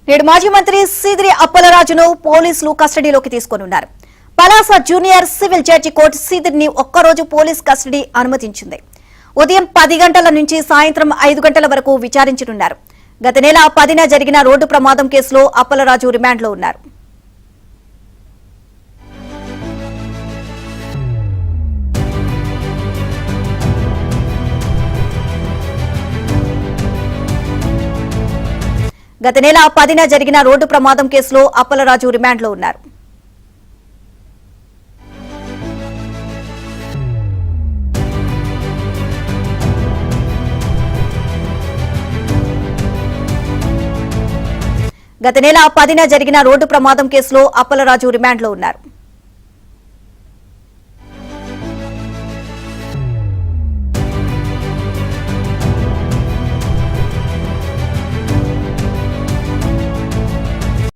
నేడు మాజీ మంత్రి సీదిరి అప్పలరాజును పోలీసులు కస్టడీలోకి తీసుకొనున్నారు. Palasa junior civil judge court సీదిరిని ఒక్కరోజు పోలీస్ కస్టడీ అనుమతించింది. ఉదయం 10 గంటల నుంచి సాయంత్రం 5 గంటల వరకు విచారించనున్నారు. గత నెల 10న జరిగిన రోడ్డు ప్రమాదం కేసులో అప్పలరాజు రిమాండ్లో ఉన్నారు. గత నెల 10న జరిగిన రోడ్డు ప్రమాదం కేసులో అప్పలరాజు రిమాండ్లో ఉన్నారు. గత నెల 10న జరిగిన రోడ్డు ప్రమాదం కేసులో అప్పలరాజు రిమాండ్లో ఉన్నారు.